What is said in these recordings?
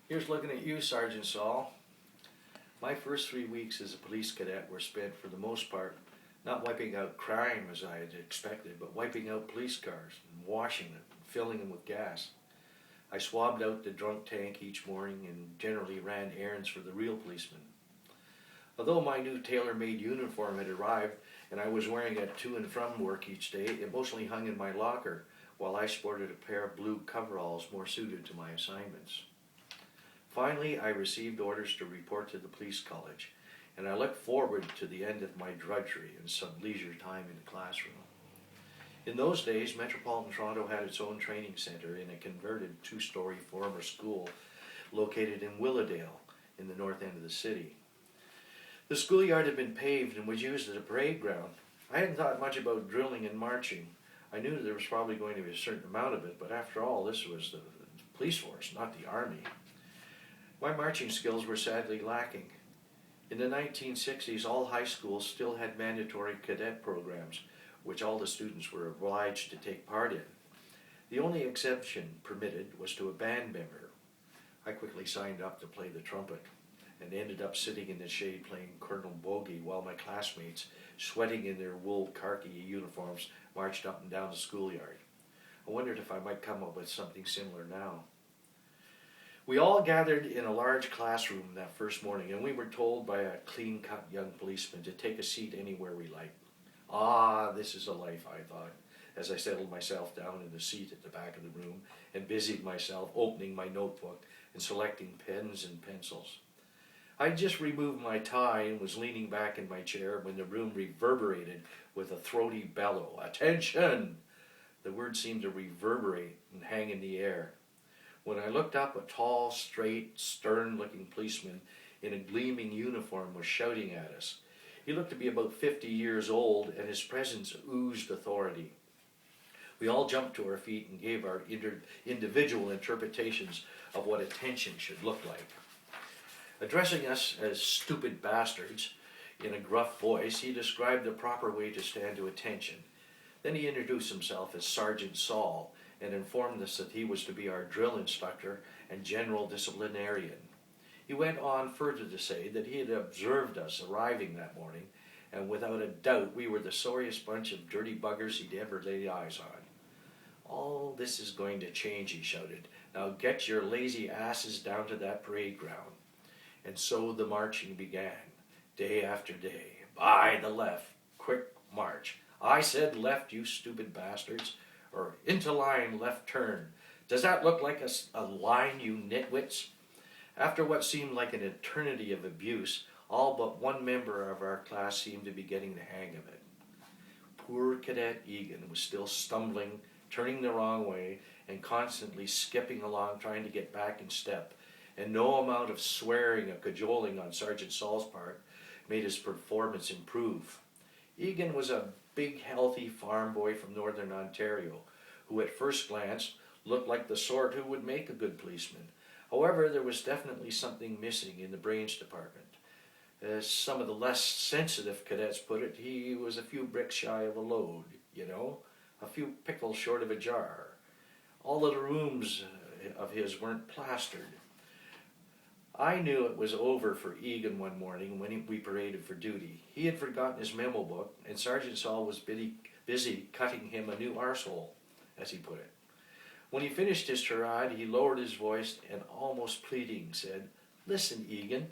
Here's looking at you, Sergeant Saul. My first 3 weeks as a police cadet were spent, for the most part, not wiping out crime as I had expected, but wiping out police cars and washing them and filling them with gas. I swabbed out the drunk tank each morning and generally ran errands for the real policemen. Although my new tailor-made uniform had arrived and I was wearing it to and from work each day, it mostly hung in my locker while I sported a pair of blue coveralls more suited to my assignments. Finally, I received orders to report to the police college, and I looked forward to the end of my drudgery and some leisure time in the classroom. In those days, Metropolitan Toronto had its own training centre in a converted two-story former school located in Willowdale in the north end of the city. The schoolyard had been paved and was used as a parade ground. I hadn't thought much about drilling and marching. I knew there was probably going to be a certain amount of it, but after all, this was the police force, not the army. My marching skills were sadly lacking. In the 1960s, all high schools still had mandatory cadet programs, which all the students were obliged to take part in. The only exception permitted was to a band member. I quickly signed up to play the trumpet and ended up sitting in the shade playing Colonel Bogey while my classmates, sweating in their wool khaki uniforms, marched up and down the schoolyard. I wondered if I might come up with something similar now. We all gathered in a large classroom that first morning, and we were told by a clean-cut young policeman to take a seat anywhere we liked. Ah, this is a life, I thought, as I settled myself down in the seat at the back of the room and busied myself opening my notebook and selecting pens and pencils. I just removed my tie and was leaning back in my chair when the room reverberated with a throaty bellow. Attention! The word seemed to reverberate and hang in the air. When I looked up, a tall, straight, stern-looking policeman in a gleaming uniform was shouting at us. He looked to be about 50 years old, and his presence oozed authority. We all jumped to our feet and gave our individual interpretations of what attention should look like. Addressing us as stupid bastards in a gruff voice, he described the proper way to stand to attention. Then he introduced himself as Sergeant Saul and informed us that he was to be our drill instructor and general disciplinarian. He went on further to say that he had observed us arriving that morning, and without a doubt we were the sorriest bunch of dirty buggers he'd ever laid eyes on. All this is going to change, he shouted. Now get your lazy asses down to that parade ground. And so the marching began, day after day. By the left, quick march. I said left, you stupid bastards. Or into line, left turn. Does that look like a line, you nitwits? After what seemed like an eternity of abuse, all but one member of our class seemed to be getting the hang of it. Poor Cadet Egan was still stumbling, turning the wrong way, and constantly skipping along trying to get back in step, and no amount of swearing or cajoling on Sergeant Saul's part made his performance improve. Egan was a big, healthy farm boy from northern Ontario, who at first glance looked like the sort who would make a good policeman. However, there was definitely something missing in the brains department. As some of the less sensitive cadets put it, he was a few bricks shy of a load, a few pickles short of a jar. All of the rooms of his weren't plastered. I knew it was over for Egan one morning when we paraded for duty. He had forgotten his memo book, and Sergeant Saul was busy cutting him a new arsehole, as he put it. When he finished his tirade, he lowered his voice and, almost pleading, said, "Listen, Egan,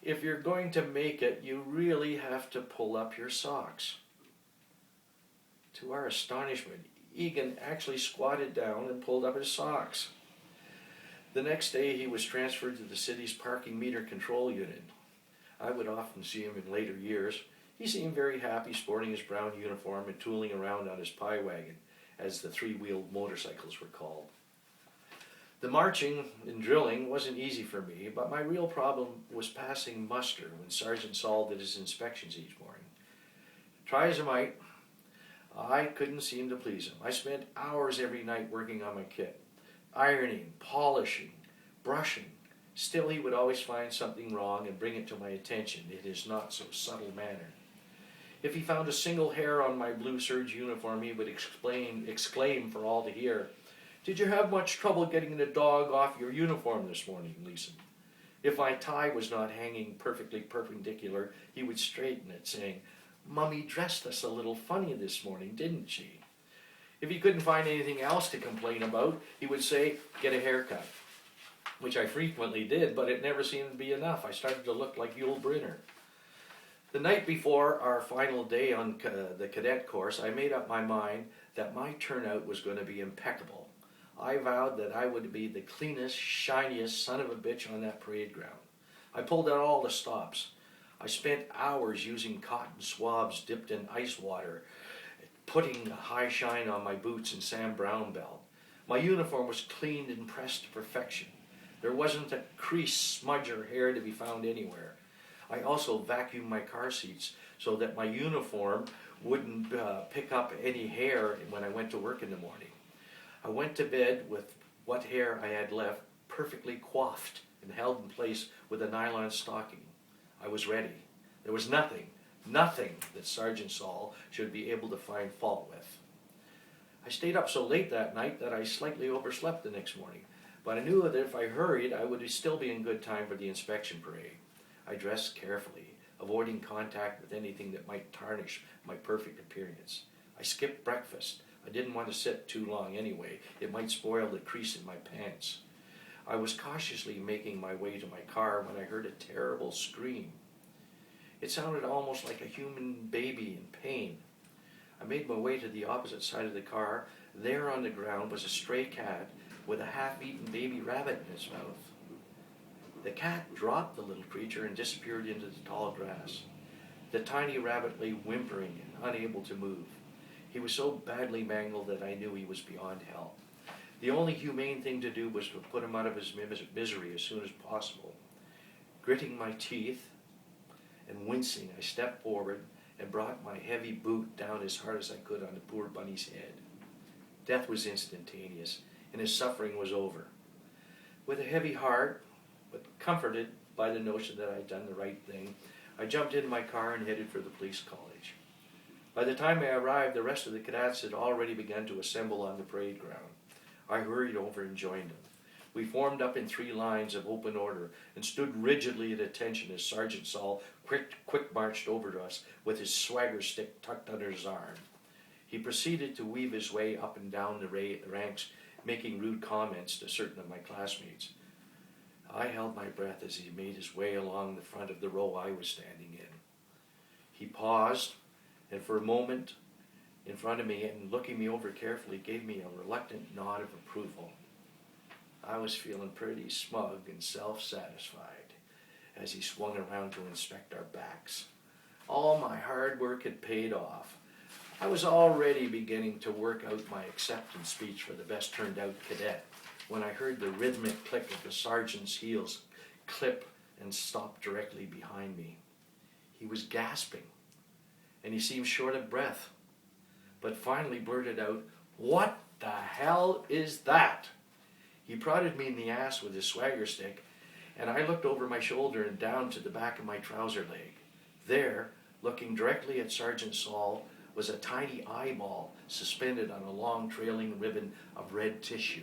if you're going to make it, you really have to pull up your socks." To our astonishment, Egan actually squatted down and pulled up his socks. The next day he was transferred to the city's parking meter control unit. I would often see him in later years. He seemed very happy sporting his brown uniform and tooling around on his pie wagon, as the three-wheeled motorcycles were called. The marching and drilling wasn't easy for me, but my real problem was passing muster when Sergeant Saul did his inspections each morning. Try as I might, I couldn't seem to please him. I spent hours every night working on my kit. Ironing, polishing, brushing. Still, he would always find something wrong and bring it to my attention in his not-so-subtle manner. If he found a single hair on my blue serge uniform, he would exclaim for all to hear, Did you have much trouble getting the dog off your uniform this morning, Leeson? If my tie was not hanging perfectly perpendicular, he would straighten it, saying, Mummy dressed us a little funny this morning, didn't she? If he couldn't find anything else to complain about, he would say, get a haircut, which I frequently did, but it never seemed to be enough. I started to look like Yul Brynner. The night before our final day on the cadet course, I made up my mind that my turnout was going to be impeccable. I vowed that I would be the cleanest, shiniest son of a bitch on that parade ground. I pulled out all the stops. I spent hours using cotton swabs dipped in ice water, putting a high shine on my boots and Sam Brown belt. My uniform was cleaned and pressed to perfection. There wasn't a crease, smudge, or hair to be found anywhere. I also vacuumed my car seats so that my uniform wouldn't pick up any hair when I went to work in the morning. I went to bed with what hair I had left perfectly coiffed and held in place with a nylon stocking. I was ready. There was nothing that Sergeant Saul should be able to find fault with. I stayed up so late that night that I slightly overslept the next morning, but I knew that if I hurried, I would still be in good time for the inspection parade. I dressed carefully, avoiding contact with anything that might tarnish my perfect appearance. I skipped breakfast. I didn't want to sit too long anyway. It might spoil the crease in my pants. I was cautiously making my way to my car when I heard a terrible scream. It sounded almost like a human baby in pain. I made my way to the opposite side of the car. There on the ground was a stray cat with a half-eaten baby rabbit in its mouth. The cat dropped the little creature and disappeared into the tall grass. The tiny rabbit lay whimpering and unable to move. He was so badly mangled that I knew he was beyond help. The only humane thing to do was to put him out of his misery as soon as possible. Gritting my teeth and wincing, I stepped forward and brought my heavy boot down as hard as I could on the poor bunny's head. Death was instantaneous, and his suffering was over. With a heavy heart, but comforted by the notion that I'd done the right thing, I jumped into my car and headed for the police college. By the time I arrived, the rest of the cadets had already begun to assemble on the parade ground. I hurried over and joined them. We formed up in 3 lines of open order and stood rigidly at attention as Sergeant Saul quick marched over to us with his swagger stick tucked under his arm. He proceeded to weave his way up and down the ranks, making rude comments to certain of my classmates. I held my breath as he made his way along the front of the row I was standing in. He paused, and for a moment in front of me and looking me over carefully gave me a reluctant nod of approval. I was feeling pretty smug and self-satisfied as he swung around to inspect our backs. All my hard work had paid off. I was already beginning to work out my acceptance speech for the best turned out cadet when I heard the rhythmic click of the sergeant's heels clip and stop directly behind me. He was gasping, and he seemed short of breath, but finally blurted out, "What the hell is that?" He prodded me in the ass with his swagger stick, and I looked over my shoulder and down to the back of my trouser leg. There, looking directly at Sergeant Saul, was a tiny eyeball suspended on a long trailing ribbon of red tissue.